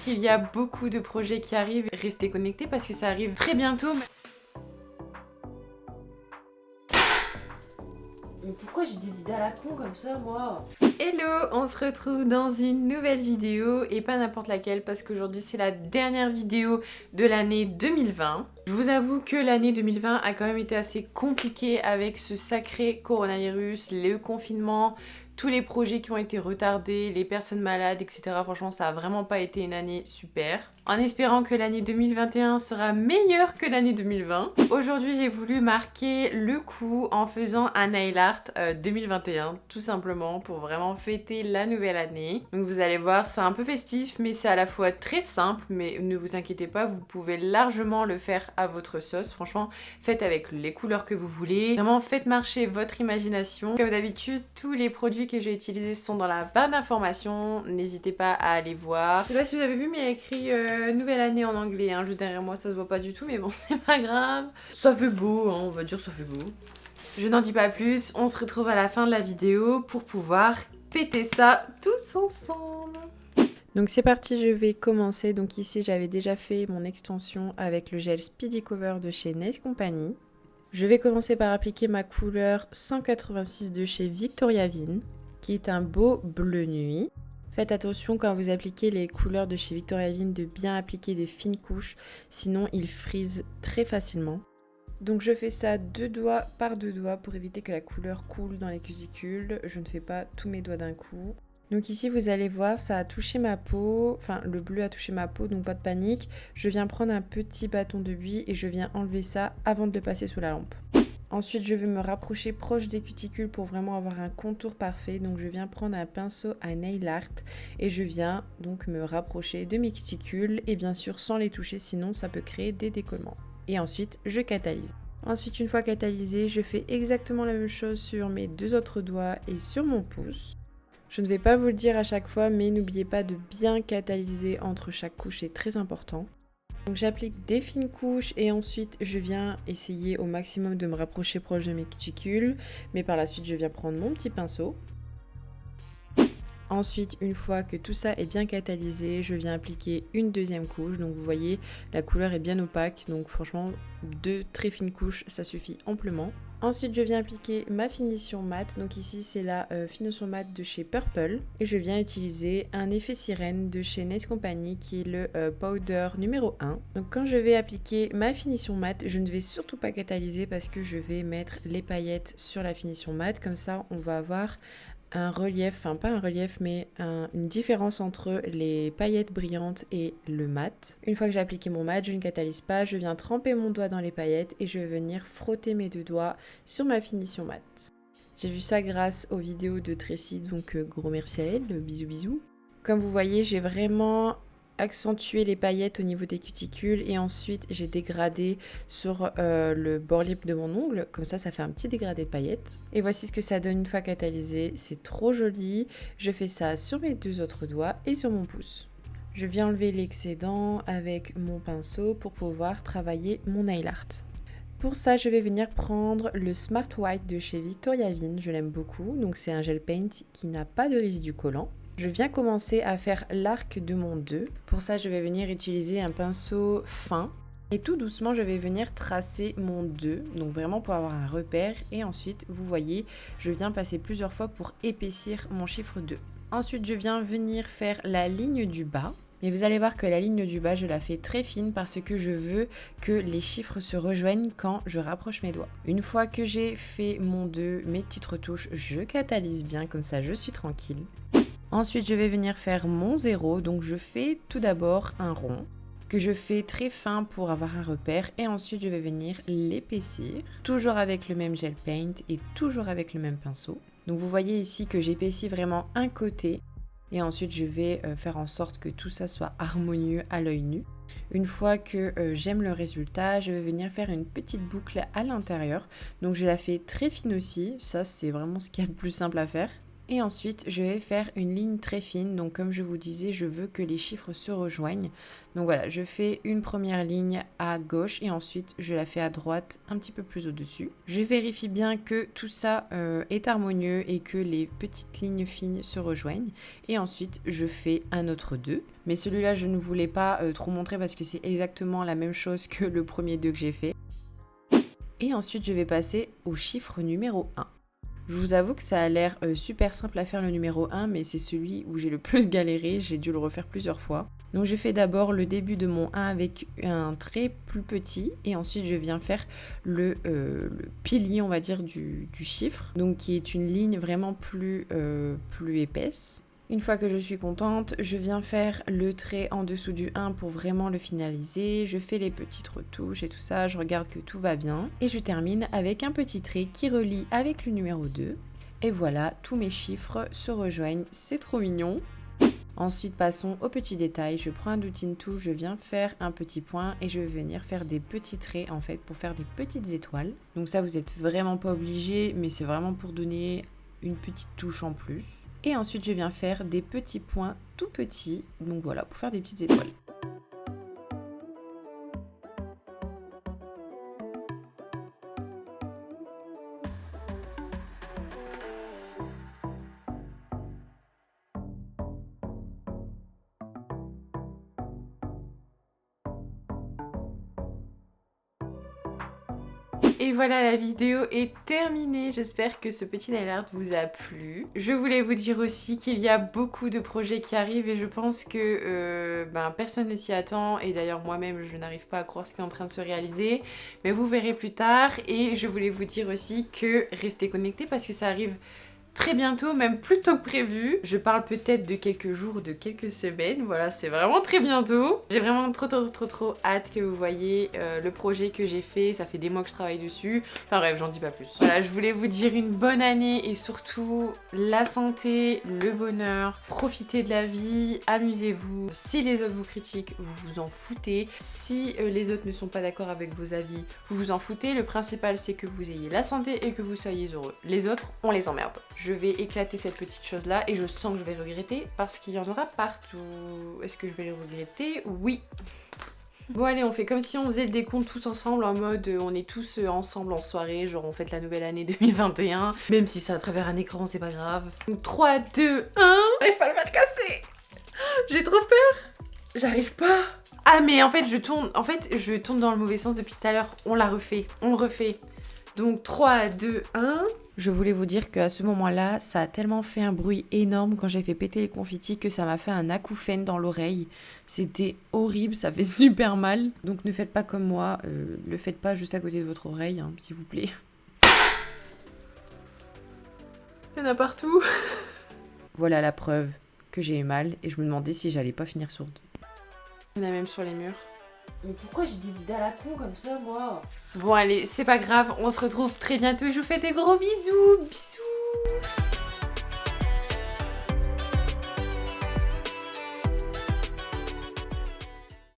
Il y a beaucoup de projets qui arrivent. Restez connectés parce que ça arrive très bientôt. Mais pourquoi j'ai des idées à la con comme ça, moi? Hello, on se retrouve dans une nouvelle vidéo et pas n'importe laquelle parce qu'aujourd'hui c'est la dernière vidéo de l'année 2020. Je vous avoue que l'année 2020 a quand même été assez compliquée avec ce sacré coronavirus, le confinement, tous les projets qui ont été retardés, les personnes malades, etc. Franchement, ça a vraiment pas été une année super. En espérant que l'année 2021 sera meilleure que l'année 2020. Aujourd'hui, j'ai voulu marquer le coup en faisant un nail art 2021, tout simplement, pour vraiment fêter la nouvelle année. Donc vous allez voir, c'est un peu festif, mais c'est à la fois très simple, mais ne vous inquiétez pas, vous pouvez largement le faire à votre sauce. Franchement, faites avec les couleurs que vous voulez. Vraiment, faites marcher votre imagination. Comme d'habitude, tous les produits que j'ai utilisés sont dans la barre d'informations. N'hésitez pas à aller voir. Je sais pas si vous avez vu, mais il y a écrit nouvelle année en anglais. Hein. Juste derrière moi, ça se voit pas du tout, mais bon, c'est pas grave. Ça fait beau, hein, on va dire ça fait beau. Je n'en dis pas plus. On se retrouve à la fin de la vidéo pour pouvoir péter ça tous ensemble. Donc c'est parti, je vais commencer. Donc ici, j'avais déjà fait mon extension avec le gel Speedy Cover de chez Nails Company. Je vais commencer par appliquer ma couleur 186 de chez Victoria Vin, qui est un beau bleu nuit. Faites attention quand vous appliquez les couleurs de chez Victoria Vin de bien appliquer des fines couches, sinon ils frisent très facilement. Donc je fais ça 2 doigts par 2 doigts pour éviter que la couleur coule dans les cuticules. Je ne fais pas tous mes doigts d'un coup. Donc ici vous allez voir, ça a touché ma peau, enfin le bleu a touché ma peau, donc pas de panique. Je viens prendre un petit bâton de buis et je viens enlever ça avant de le passer sous la lampe. Ensuite je vais me rapprocher proche des cuticules pour vraiment avoir un contour parfait. Donc je viens prendre un pinceau à nail art et je viens donc me rapprocher de mes cuticules et bien sûr sans les toucher, sinon ça peut créer des décollements. Et ensuite je catalyse. Ensuite une fois catalysé, je fais exactement la même chose sur mes 2 autres doigts et sur mon pouce. Je ne vais pas vous le dire à chaque fois, mais n'oubliez pas de bien catalyser entre chaque couche, c'est très important. Donc j'applique des fines couches et ensuite je viens essayer au maximum de me rapprocher proche de mes cuticules. Mais par la suite, je viens prendre mon petit pinceau. Ensuite, une fois que tout ça est bien catalysé, je viens appliquer une deuxième couche. Donc vous voyez, la couleur est bien opaque. Donc franchement, 2 très fines couches, ça suffit amplement. Ensuite, je viens appliquer ma finition mat. Donc ici, c'est la finition mat de chez Purple. Et je viens utiliser un effet sirène de chez Nails Company qui est le powder numéro 1. Donc quand je vais appliquer ma finition mat, je ne vais surtout pas catalyser parce que je vais mettre les paillettes sur la finition mat. Comme ça, on va avoir un relief, enfin pas un relief mais une différence entre les paillettes brillantes et le mat. Une fois que j'ai appliqué mon mat, je ne catalyse pas, je viens tremper mon doigt dans les paillettes et je vais venir frotter mes 2 doigts sur ma finition mat. J'ai vu ça grâce aux vidéos de Tracy, donc gros merci à elle, bisous bisous. Comme vous voyez, j'ai vraiment accentuer les paillettes au niveau des cuticules et ensuite j'ai dégradé sur le bord libre de mon ongle, comme ça fait un petit dégradé de paillettes. Et voici ce que ça donne une fois catalysé, c'est trop joli. Je fais ça sur mes 2 autres doigts et sur mon pouce. Je viens enlever l'excédent avec mon pinceau pour pouvoir travailler mon nail art. Pour ça, je vais venir prendre le Smart White de chez Victoria Vin, je l'aime beaucoup, donc c'est un gel paint qui n'a pas de résidu collant. Je viens commencer à faire l'arc de mon 2. Pour ça, je vais venir utiliser un pinceau fin. Et tout doucement, je vais venir tracer mon 2. Donc vraiment pour avoir un repère. Et ensuite, vous voyez, je viens passer plusieurs fois pour épaissir mon chiffre 2. Ensuite, je viens venir faire la ligne du bas. Et vous allez voir que la ligne du bas, je la fais très fine parce que je veux que les chiffres se rejoignent quand je rapproche mes doigts. Une fois que j'ai fait mon 2, mes petites retouches, je catalyse bien, comme ça je suis tranquille. Ensuite, je vais venir faire mon 0, donc je fais tout d'abord un rond que je fais très fin pour avoir un repère et ensuite je vais venir l'épaissir, toujours avec le même gel paint et toujours avec le même pinceau. Donc vous voyez ici que j'épaissis vraiment un côté et ensuite je vais faire en sorte que tout ça soit harmonieux à l'œil nu. Une fois que j'aime le résultat, je vais venir faire une petite boucle à l'intérieur. Donc je la fais très fine aussi, ça c'est vraiment ce qu'il y a de plus simple à faire. Et ensuite, je vais faire une ligne très fine. Donc comme je vous disais, je veux que les chiffres se rejoignent. Donc voilà, je fais une première ligne à gauche et ensuite je la fais à droite un petit peu plus au-dessus. Je vérifie bien que tout ça est harmonieux et que les petites lignes fines se rejoignent. Et ensuite, je fais un autre 2. Mais celui-là, je ne voulais pas trop montrer parce que c'est exactement la même chose que le premier 2 que j'ai fait. Et ensuite, je vais passer au chiffre numéro 1. Je vous avoue que ça a l'air super simple à faire le numéro 1, mais c'est celui où j'ai le plus galéré, j'ai dû le refaire plusieurs fois. Donc je fais d'abord le début de mon 1 avec un trait plus petit, et ensuite je viens faire le pilier, on va dire, du chiffre, donc qui est une ligne vraiment plus épaisse. Une fois que je suis contente, je viens faire le trait en dessous du 1 pour vraiment le finaliser. Je fais les petites retouches et tout ça, je regarde que tout va bien. Et je termine avec un petit trait qui relie avec le numéro 2. Et voilà, tous mes chiffres se rejoignent, c'est trop mignon. Ensuite, passons aux petits détails. Je prends un Doutine Tool, je viens faire un petit point et je vais venir faire des petits traits en fait pour faire des petites étoiles. Donc ça, vous n'êtes vraiment pas obligé, mais c'est vraiment pour donner une petite touche en plus. Et ensuite, je viens faire des petits points tout petits. Donc voilà, pour faire des petites étoiles. Et voilà, la vidéo est terminée. J'espère que ce petit nail art vous a plu. Je voulais vous dire aussi qu'il y a beaucoup de projets qui arrivent et je pense que personne ne s'y attend. Et d'ailleurs moi-même je n'arrive pas à croire ce qui est en train de se réaliser. Mais vous verrez plus tard. Et je voulais vous dire aussi que restez connectés parce que ça arrive très bientôt, même plus tôt que prévu. Je parle peut-être de quelques jours ou de quelques semaines. Voilà, c'est vraiment très bientôt. J'ai vraiment trop hâte que vous voyez le projet que j'ai fait. Ça fait des mois que je travaille dessus. Enfin bref, j'en dis pas plus. Voilà, je voulais vous dire une bonne année et surtout la santé, le bonheur. Profitez de la vie, amusez-vous. Si les autres vous critiquent, vous vous en foutez. Si les autres ne sont pas d'accord avec vos avis, vous vous en foutez. Le principal, c'est que vous ayez la santé et que vous soyez heureux. Les autres, on les emmerde. Je vais éclater cette petite chose là et je sens que je vais regretter parce qu'il y en aura partout. Est-ce que je vais le regretter? Oui. Bon allez, on fait comme si on faisait le décompte tous ensemble en mode on est tous ensemble en soirée, genre on fête la nouvelle année 2021. Même si c'est à travers un écran, c'est pas grave. Donc 3, 2, 1... J'arrive pas à le faire casser. J'ai trop peur. J'arrive pas. Ah mais en fait je tourne dans le mauvais sens depuis tout à l'heure. On l'a refait, on le refait. Donc 3, 2, 1... Je voulais vous dire qu'à ce moment-là, ça a tellement fait un bruit énorme quand j'ai fait péter les confettis que ça m'a fait un acouphène dans l'oreille. C'était horrible, ça fait super mal. Donc ne faites pas comme moi, le faites pas juste à côté de votre oreille, hein, s'il vous plaît. Il y en a partout. Voilà la preuve que j'ai eu mal et je me demandais si j'allais pas finir sourde. Il y en a même sur les murs. Mais pourquoi j'ai des idées à la con comme ça, moi? Bon allez, c'est pas grave, on se retrouve très bientôt et je vous fais des gros bisous. Bisous.